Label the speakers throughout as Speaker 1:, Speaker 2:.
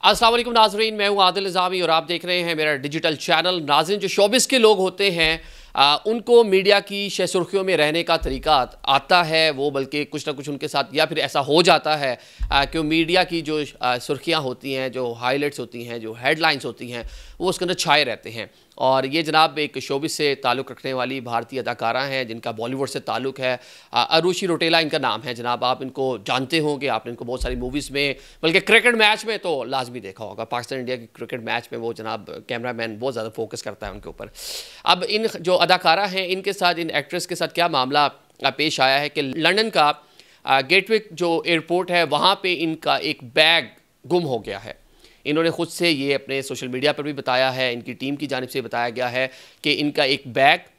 Speaker 1: अस्सलाम वालेकुम नाजरीन, मैं हूं आदिल निज़ामी और आप देख रहे हैं मेरा डिजिटल चैनल। नाजरीन, जो शोबिस के लोग होते हैं उनको मीडिया की सुर्खियों में रहने का तरीका आता है, वो बल्कि कुछ ना कुछ उनके साथ या फिर ऐसा हो जाता है कि मीडिया की जो सुर्खियां होती हैं, जो हाइलाइट्स होती हैं, जो हेडलाइंस होती हैं, वो उसके अंदर छाए रहते हैं। और ये जनाब एक शोबिस से ताल्लुक़ रखने वाली भारतीय अदाकारा हैं जिनका बॉलीवुड से ताल्लुक़ है। अरुषि रौटेला इनका नाम है जनाब। आप इनको जानते होंगे, आपने इनको बहुत सारी मूवीज़ में, बल्कि क्रिकेट मैच में तो लाजमी देखा होगा। पाकिस्तान इंडिया की क्रिकेट मैच में वो जनाब कैमरा मैन बहुत ज़्यादा फोकस करता है उनके ऊपर। अब इन जो अदाकारा हैं, इनके साथ, इन एक्ट्रेस के साथ क्या मामला पेश आया है कि लंदन का गेटवे जो एयरपोर्ट है वहाँ पे इनका एक बैग गुम हो गया है। इन्होंने ख़ुद से ये अपने सोशल मीडिया पर भी बताया है, इनकी टीम की जानिब से बताया गया है कि इनका एक बैग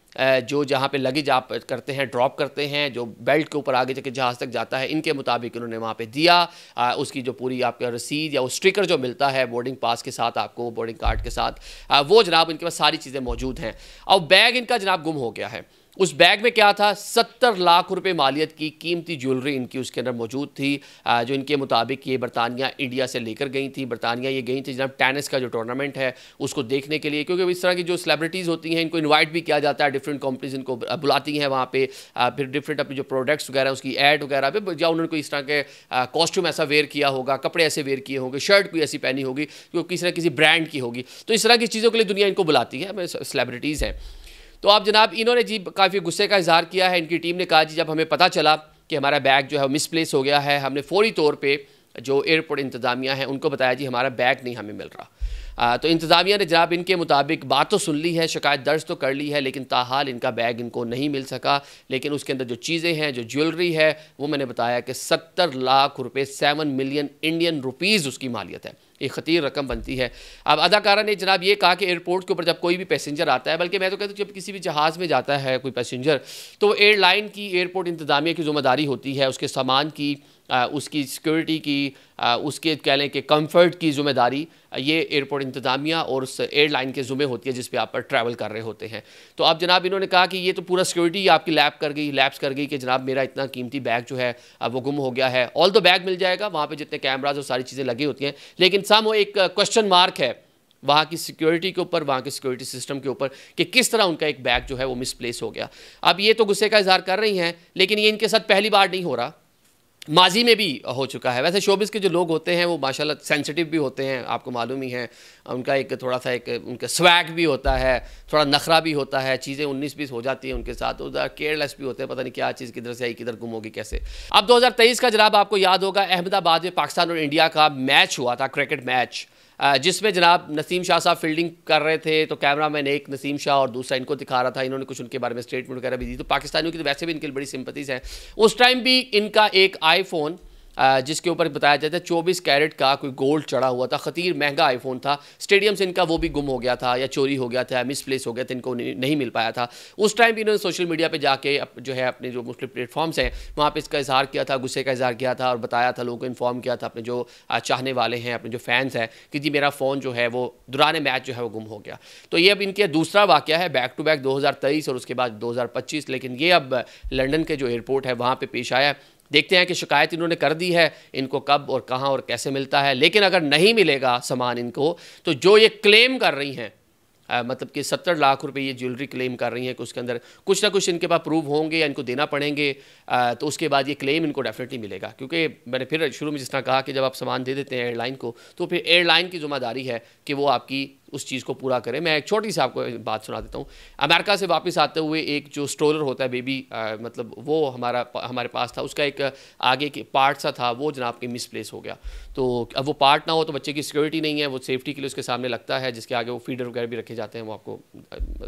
Speaker 1: जो जहाँ पे लगेज आप करते हैं, ड्रॉप करते हैं, जो बेल्ट के ऊपर आगे जाके जहाज़ तक जाता है, इनके मुताबिक इन्होंने वहाँ पे दिया। उसकी जो पूरी आपका रसीद या वो स्टिकर जो मिलता है बोर्डिंग पास के साथ, आपको बोर्डिंग कार्ड के साथ, वो जनाब इनके पास सारी चीज़ें मौजूद हैं। और बैग इनका जनाब गुम हो गया है। उस बैग में क्या था? 70 लाख रुपए मालियत की कीमती ज्वेलरी इनकी उसके अंदर मौजूद थी, जो इनके मुताबिक ये बरतानिया इंडिया से लेकर गई थी। बरतानिया ये गई थी जनाब टेनिस का जो टूर्नामेंट है उसको देखने के लिए, क्योंकि इस तरह की जो सेलिब्रिटीज़ होती हैं इनको इनवाइट भी किया जाता है, डिफरेंट कंपनीज इनको बुलाती हैं वहाँ पे, फिर डिफरेंट अपनी जो प्रोडक्ट्स वगैरह उसकी एड वगैरह पे, या उन्होंने कोई इस तरह के कॉस्ट्यूम ऐसा वेयर किया होगा, कपड़े ऐसे वेयर किए होंगे, शर्ट कोई ऐसी पहनी होगी जो किसी न किसी ब्रांड की होगी। तो इस तरह की चीज़ों के लिए दुनिया इनको बुलाती है, सेलिब्रिटीज़ हैं। तो आप जनाब इन्होंने जी काफ़ी गुस्से का इजहार किया है। इनकी टीम ने कहा जी जब हमें पता चला कि हमारा बैग जो है मिसप्लेस हो गया है, हमने फौरी तौर पे जो एयरपोर्ट इंतज़ामिया है उनको बताया जी हमारा बैग नहीं हमें मिल रहा। तो इंतज़ामिया ने जनाब इनके मुताबिक बात तो सुन ली है, शिकायत दर्ज तो कर ली है, लेकिन ताहाल इनका बैग इनको नहीं मिल सका। लेकिन उसके अंदर जो चीज़ें हैं, जो ज्वेलरी है, वो मैंने बताया कि 70 लाख रुपए, 7 मिलियन इंडियन रुपीज़ उसकी मालियत है। एक ख़तीर रकम बनती है। अब अदाकारा ने जनाब ये कहा कि एयरपोर्ट के ऊपर जब कोई भी पैसेंजर आता है, बल्कि मैं तो कहता हूँ जब किसी भी जहाज़ में जाता है कोई पैसेंजर, तो एयरलाइन की, एयरपोर्ट इंतज़ामिया की ज़िम्मेदारी होती है उसके सामान की, उसकी सिक्योरिटी की, उसके कह लें कि कंफर्ट की ज़िम्मेदारी ये एयरपोर्ट इंतज़ामिया और उस एयरलाइन के ज़िम्मे होती है जिस पे आप पर ट्रैवल कर रहे होते हैं। तो अब जनाब इन्होंने कहा कि ये तो पूरा सिक्योरिटी आपकी लैप्स कर गई कि जनाब मेरा इतना कीमती बैग जो है वो गुम हो गया है। ऑल द बैग मिल जाएगा, वहाँ पे जितने कैमराज और सारी चीज़ें लगी होती हैं, लेकिन सम वो एक क्वेश्चन मार्क है वहाँ की सिक्योरिटी के ऊपर, वहाँ के सिक्योरिटी सिस्टम के ऊपर कि किस तरह उनका एक बैग जो है वो मिसप्लेस हो गया। अब ये तो गुस्से का इजहार कर रही हैं, लेकिन ये इनके साथ पहली बार नहीं हो रहा, माजी में भी हो चुका है। वैसे शोबिस के जो लोग होते हैं वो माशाल्लाह सेंसिटिव भी होते हैं, आपको मालूम ही है। उनका एक थोड़ा सा एक उनका स्वैग भी होता है, थोड़ा नखरा भी होता है, चीज़ें 19-20 हो जाती हैं उनके साथ, उधर केयरलेस भी होते हैं, पता नहीं क्या चीज़ किधर से आई किधर गुम होगी कैसे। अब 2023 का जनाब आपको याद होगा, अहमदाबाद में पाकिस्तान और इंडिया का मैच हुआ था, क्रिकेट मैच, जिसमें जनाब नसीम शाह साहब फील्डिंग कर रहे थे। तो कैमरा मैन एक नसीम शाह और दूसरा इनको दिखा रहा था। इन्होंने कुछ उनके बारे में स्टेटमेंट वगैरह भी दी। तो पाकिस्तानियों की तो वैसे भी इनके बड़ी सिंपथीज़ हैं। उस टाइम भी इनका एक आईफोन जिसके ऊपर बताया जाता है 24 कैरेट का कोई गोल्ड चढ़ा हुआ था, ख़तीर महंगा आईफोन था, स्टेडियम से इनका वो भी गुम हो गया था या चोरी हो गया था, मिसप्लेस हो गया था, इनको नहीं मिल पाया था। उस टाइम भी इन्होंने सोशल मीडिया पे जाके जो है अपने जो मुख्तलिफ प्लेटफॉर्म्स हैं वहाँ पे इसका इजहार किया था, गुस्से का इजहार किया था और बताया था, लोगों को इन्फॉर्म किया था, अपने जो चाहने वाले हैं, अपने जो फैंस हैं, कि जी मेरा फ़ोन जो है वो दौरान मैच जो है वो गुम हो गया। तो ये अब इनके दूसरा वाक़या है, बैक टू बैक 2023 और उसके बाद 2025, लेकिन ये अब लंदन के जो एयरपोर्ट है वहाँ पर पेश आया। देखते हैं कि शिकायत इन्होंने कर दी है, इनको कब और कहां और कैसे मिलता है। लेकिन अगर नहीं मिलेगा सामान इनको, तो जो ये क्लेम कर रही हैं, मतलब कि 70 लाख रुपए ये ज्वेलरी क्लेम कर रही हैं कि उसके अंदर कुछ ना कुछ इनके पास प्रूफ होंगे या इनको देना पड़ेंगे, तो उसके बाद ये क्लेम इनको डेफिनेटली मिलेगा। क्योंकि मैंने फिर शुरू में जिस तरह कहा कि जब आप सामान दे देते हैं एयरलाइन को, तो फिर एयरलाइन की जिम्मेदारी है कि वो आपकी उस चीज़ को पूरा करें। मैं एक छोटी सी आपको बात सुना देता हूँ। अमेरिका से वापस आते हुए एक जो स्ट्रोलर होता है बेबी, मतलब वो हमारे पास था, उसका एक आगे के पार्ट सा था, वो जनाब के मिसप्लेस हो गया। तो अब वो पार्ट ना हो तो बच्चे की सिक्योरिटी नहीं है, वो सेफ्टी के लिए उसके सामने लगता है, जिसके आगे वो फीडर वगैरह भी रखे जाते हैं, वो आपको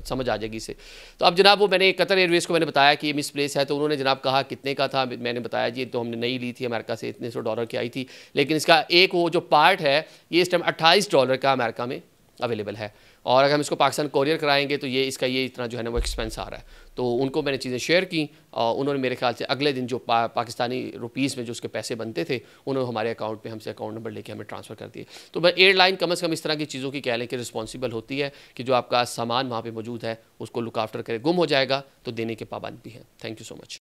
Speaker 1: समझ आ जाएगी इससे। तो अब जनाब वो मैंने कतर एयरवेज़ को मैंने बताया कि ये मिसप्लेस है, तो उन्होंने जनाब कहा कितने का था। मैंने बताया जी तो हमने नई ली थी अमेरिका से, इतने $100 की आई थी, लेकिन इसका एक वो जो पार्ट है ये इस टाइम $28 का अमेरिका में अवेलेबल है, और अगर हम इसको पाकिस्तान कोरियर कराएंगे तो ये इसका ये इतना जो है ना वो एक्सपेंस आ रहा है। तो उनको मैंने चीज़ें शेयर की और उन्होंने मेरे ख्याल से अगले दिन जो पाकिस्तानी रुपीज़ में जो उसके पैसे बनते थे उन्होंने हमारे अकाउंट में हमसे अकाउंट नंबर लेके हमें ट्रांसफ़र कर दिए। तो मैं एयरलाइन कम से कम इस तरह की चीज़ों की कह लें कि रिस्पॉन्सिबल होती है कि जो आपका सामान वहाँ पर मौजूद है उसको लुक आफ्टर करे। गुम हो जाएगा तो देने के पाबंद भी हैं। Thank you so much.